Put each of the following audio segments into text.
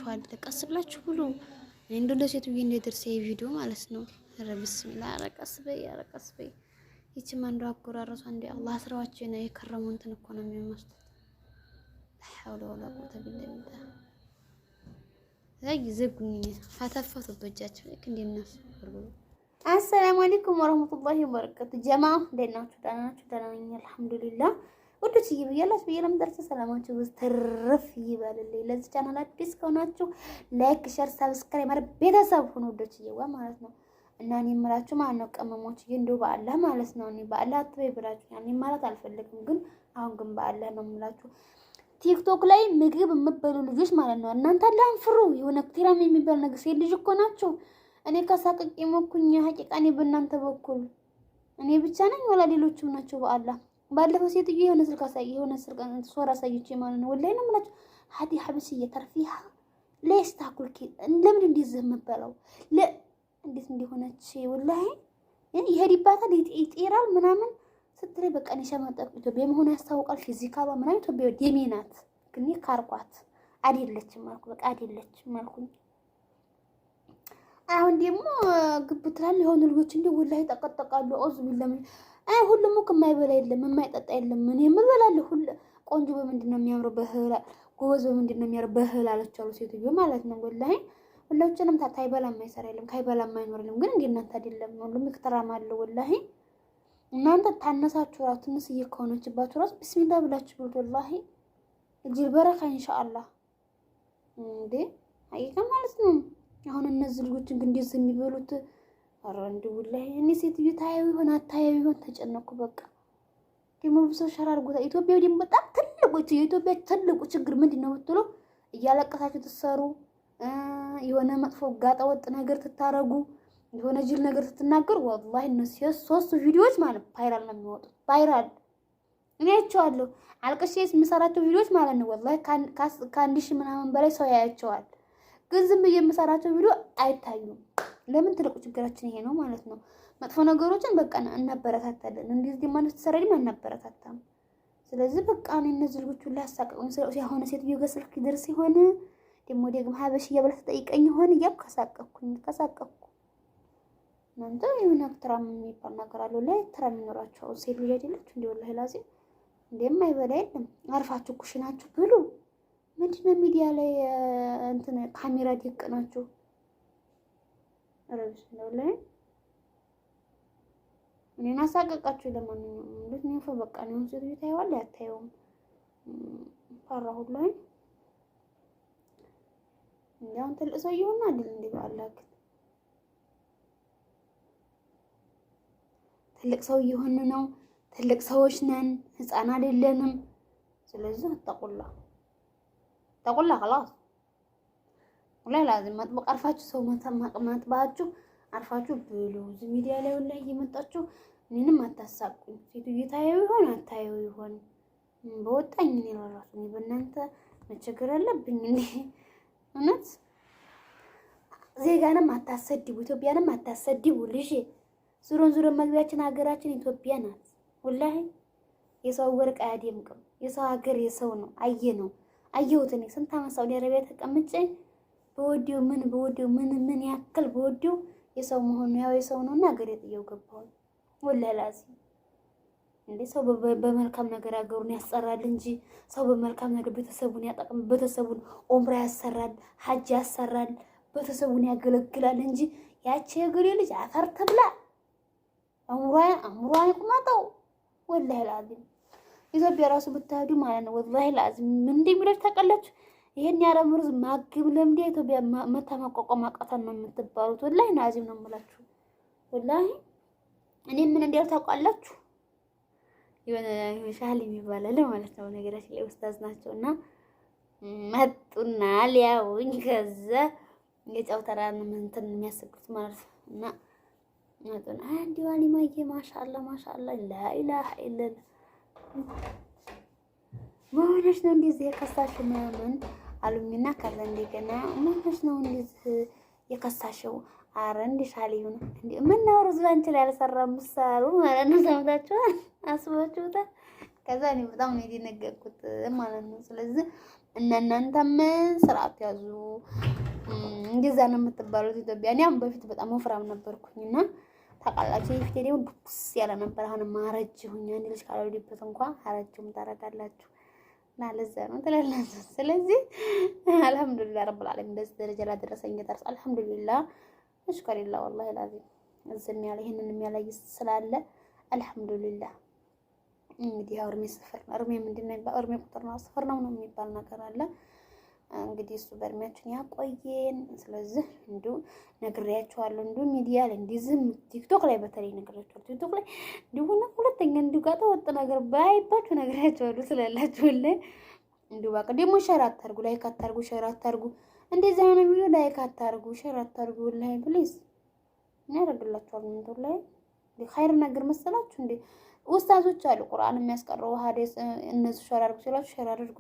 ይበቃችኋል። ቀስ ብላችሁ ብሉ። እንደ ለሴትዬ እንደደርሰ ቪዲዮ ማለት ነው። ኧረ ቢስሚላህ ኧረ ቀስ በይ ኧረ ቀስ በይ። ይቺም አንዱ አጎራረሷ እንደ አላህ ስራዎችን የከረሙ እንትን እኮ ነው የሚመስሉት። ሐውለ ወላ ቁወተ ቢላ ቢላህ ዘጉኝ ፈተፈቱ በእጃቸው ልክ እንደነሱ። አሰላሙ አለይኩም ወራህመቱላሂ ወበረካቱ። ጀማ እንዴት ናችሁ? ደህና ናችሁ? ደህና ነኝ አልሐምዱሊላህ። ወዶች ይብያላችሁ በየለም ደርሰ ሰላማችሁ ትርፍ ይበልልኝ። ለዚህ ቻናል አዲስ ከሆናችሁ ላይክ፣ ሼር፣ ሰብስክራይብ ማለት ቤተሰብ ሆኖ ወዶች ይዋ ማለት ነው። እና እኔ የምላችሁ ማለት ነው ቀመሞች እንደው በአላህ ማለት ነው። እኔ በአላህ አትበይ ብላችሁ እኔ ማለት አልፈልግም፣ ግን አሁን ግን በአላህ ነው የምላችሁ። ቲክቶክ ላይ ምግብ የምትበሉ ልጆች ማለት ነው እናንተ አላህን ፍሩ። የሆነ ቴራም የሚባል ነገር ሴት ልጅ እኮ ናቸው። እኔ ከሳቅቄ ሞኩኝ ሀቂቃ እኔ በእናንተ በኩል እኔ ብቻ ነኝ ወላ ሌሎችም ናቸው? በአላህ ባለፈው ሴትዮ የሆነ ስልክ ሶራ አሳየች ማለት ነው። ወላሂ ነው የምላችሁ ሀዲ ሀብስዬ ተርፊሃ ለስ ታኩልኪ ለምን እንደዚህ የምትበላው እንዴት እንደሆነች ወላሂ ይሄድባታል ይጤራል ምናምን ስትለኝ በቃ እኔ ሸማጠቅ ኢትዮጵያ መሆኑ ያስታውቃል። ፊዚካሏ ምናምን ኢትዮጵያ ደሜ ናት፣ ግን ካርኳት አይደለችም አልኩ። በቃ አይደለችም አልኩኝ። አሁን ደግሞ ግብ ትላል የሆኑ ልጆች እንደ ወላሂ ተቀጠቃሉ። ኦዝ ቢለም ሁሉም እኮ የማይበላ የለም የማይጠጣ የለም። ምን የምበላለሁ ሁሉ ቆንጆ በምንድን ነው የሚያምረው? በህላ ጎበዝ በምንድን ነው የሚያምረው? በህላ አለች አሉ ሴትዮ ማለት ነው። ወላሂ ሁላችንም ታይበላ የማይሰራ የለም፣ ካይበላ የማይኖር የለም። ግን እንደ እናንተ አይደለም፣ ሁሉም ይክተራማል ወላሂ። እናንተ ታነሳችሁ ራሱ ትንሽዬ ከሆነችባችሁ ራሱ ቢስሚላህ ብላችሁ ብሉት። ወላሂ እጅል በረካ ኢንሻአላህ እንዴ አይካ ማለት ነው። አሁን እነዚህ ልጆች ግን እንደዚህ የሚበሉት ኧረ እንደው ወላሂ እኔ ሴትዮ ታየው ይሆን አታየው ይሆን ተጨነኩ። በቃ ደግሞ ብዙ ሸራር ጎታ ኢትዮጵያ ደግሞ በጣም የኢትዮጵያ ትልቁ ችግር ምንድነው ብትሉ እያለቀሳችሁ ትሰሩ የሆነ መጥፎ ጋጠ ወጥ ነገር ትታረጉ የሆነ ጅል ነገር ስትናገር ወላሂ እነሱ ሶስት ቪዲዮዎች ማለት ቫይራል ነው የሚወጡት። ቫይራል እኔ አይቼዋለሁ። አልቅሼ የምሰራቸው ቪዲዮዎች ማለት ነው ወላሂ ከአንድ ሺህ ምናምን በላይ ሰው ያያቸዋል። ግን ዝም ብዬ የምሰራቸው ቪዲዮ አይታዩም። ለምን? ትልቁ ችግራችን ይሄ ነው ማለት ነው። መጥፎ ነገሮችን በቃ እናበረታታለን። እንደዚህ ማለት ተሰራይም አናበረታታም። ስለዚህ በቃ እኔ እነዚህ ልጆች ሁሉ ያሳቀቁኝ ሲሆን ሴትዮ ገስልክ ይደርስ ይሆን ደግሞ ሀበሽዬ ብለህ ተጠይቀኝ ይሆን እያልኩ ከሳቀኩ እናንተ የሆነ ትራም የሚባል ነገር አለው ላይ ትራም ይኖራቸው ሴት ልጅ አይደለች እንዴ? ወላሂ ላዚም እንደማይበላ የለም። አርፋችሁ ኩሽናችሁ ብሉ። ምንድነው ሚዲያ ላይ እንትን ካሜራ ደቅናችሁ ረብሽ ነው ላይ እኔን አሳቀቃችሁ። ለማንኛውም እንዴት ነው ፈ በቃ ነው ሴት ልጅ ታይዋል ያታየውም ፈራሁ ላይ እንዴው ትልቅ ሰው ይሆናል አይደል? እንዴ ባላክ ትልቅ ሰው እየሆን ነው። ትልቅ ሰዎች ነን፣ ህፃን አይደለንም። ስለዚህ ተቆላ خلاص ወላሂ ላዚም መጥበቅ አርፋችሁ ሰው ማጥባችሁ አርፋችሁ ብሉ። እዚህ ሚዲያ ላይ ወላሂ እየመጣችሁ እኔንም አታሳቁኝ። ሴትዮ ታየው ይሆን አታየው ይሆን በወጣኝ እኔ እራሱ በእናንተ መቸገር አለብኝ እንዴ? እውነት ዜጋንም አታሰድቡ፣ ኢትዮጵያንም አታሰድቡ። ልጅ ዙሮን መግቢያችን ሀገራችን ኢትዮጵያ ናት። ወላሂ የሰው ወርቅ አያደምቅም። የሰው ሀገር የሰው ነው። አየሁት እኔ ስንት ዓመት ሳውዲ አረቢያ ተቀምጬ በወዲው ምን ያክል በወዲው የሰው መሆኑ ያው የሰው ነውና ሀገሬ ጥየው ገባሁ። ወላሂ ላዚም እንዴ ሰው በመልካም ነገር ሀገሩን ያሰራል እንጂ ሰው በመልካም ነገር ቤተሰቡን ያጠቅም፣ ቤተሰቡን ኡምራ ያሰራል፣ ሐጅ ያሰራል፣ ቤተሰቡን ያገለግላል እንጂ ያቺ የገሬ ልጅ አፈር ተብላ አምሯ ይቁማጣው። ወላሂ ላዚም ኢትዮጵያ ራሱ ብታሄዱ ማለት ነው ወላሂ ላዚም ምን እንደሚለው ታውቃላችሁ? ይሄን ያረም ሩዝ ማግብ ለምዴ ኢትዮጵያ መታማቋቋም አቃተን ነው የምትባሉት። ወላሂ ላዚም ነው የምላችሁ። ወላሂ እኔ ምን እንደው ታውቃላችሁ? የሆነ ሻሊ የሚባላል ማለት ነው ነገራችን ላይ ኡስታዝ ናቸውና መጡና ሊያውኝ ከዛ የጫው ተራን እንትን የሚያስቁት ማለት እና መጡና አንዲ ዋሊ ማየ ማሻአላ ላኢላሃ ኢላላ ወላሽ ነው እንደዚህ የከሳሽ ምናምን አሉኝና ከዛ እንደገና ወላሽ ነው እንደዚህ የከሳሽው አረ እንደ ሻሊው ነው እንዴ ምን ነው ሩዝ ባንቺ ላይ አልሰራም ምሳሉ ማለት ነው። ሰምታችኋል? አስባችሁታል? ከዛ እኔ በጣም ነው የደነገጥኩት ማለት ነው። ስለዚህ እና እናንተም ስርዓት ያዙ። እንደዛ ነው የምትባሉት ኢትዮጵያ። እኔ አሁን በፊት በጣም ወፍራም ነበርኩኝና ታውቃላችሁ፣ የፊቴ ደግሞ ዱብስ ያለ ነበር። አሁንም አረጀሁኝ። አንድ ልጅ ካልወለድኩት እንኳን አረጀሁም ታረጋላችሁ። እና ለዛ ነው ትላላችሁ። ስለዚህ አልሐምዱሊላህ ረብል ዓለሚን እንደዚህ ደረጃ ላደረሰኝ ጌታ አልሐምዱሊላህ እሽከሪላህ ወላሂ ላዚም እዝም ያለ ይሄንን የሚያለይ ስላለ አልሐምዱሊላህ። እንግዲህ ያው እርሜ ስፍር ነው። እርሜ ምንድን ነው የሚባለው? እርሜ ቁጥር ነው ስፍር ነው የሚባል ነገር አለ። እንግዲህ እሱ በእድሜያችን ያቆየን። ስለዚህ እንዲሁ ነግሬያቸዋለሁ። እንዲሁ ሚዲያ ላይ እንዲዝም ቲክቶክ ላይ በተለይ ነግሬያቸዋለሁ። ቲክቶክ ላይ እንዲሁ ሁለተኛ እንዲሁ ጋር ተወጥ ነገር ባይባችሁ ነግሬያቸዋለሁ ስላላችሁልኝ እንዲሁ በቃ ደግሞ ሸር አታርጉ፣ ላይክ አታርጉ፣ ሸር አታርጉ። እንደዚህ አይነት ቪዲዮ ላይክ አታርጉ፣ ሸር አታርጉ። ወላሂ ፕሊዝ እኔ አደርግላችኋለሁ። እንትን ላይ ኸይር ነገር መሰላችሁ እንዴ? ኡስታዞች አሉ ቁርአን የሚያስቀረው ሐዲስ እነሱ ሸር አድርጉ ሲላችሁ ሸር አድርጉ።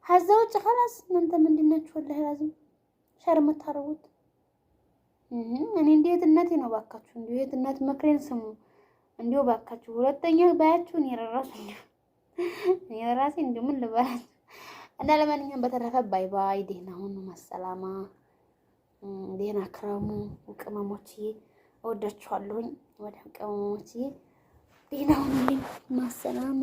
ሀዛ ውጭ ኸላስ እናንተ ምንድን ናችሁ? ወላሂ ላዚም ሸር የምታረጉት እኔ እንደ የትነቴ ነው ባካችሁ። እንደ የትነት መክሬን ስሙ እንዲሁ ባካችሁ። ሁለተኛ ባያችሁ እኔ እራሱ እኔ ራሴ እንዲሁ ምን ልበላችሁ። እና ለማንኛውም በተረፈ ባይ ባይ። ደህና ሁኑ። ማሰላማ ደህና ክረሙ። ቅመሞችዬ እወዳችኋለሁኝ። ወደ ቅመሞችዬ ደህና ሁኑልኝ። ማሰላማ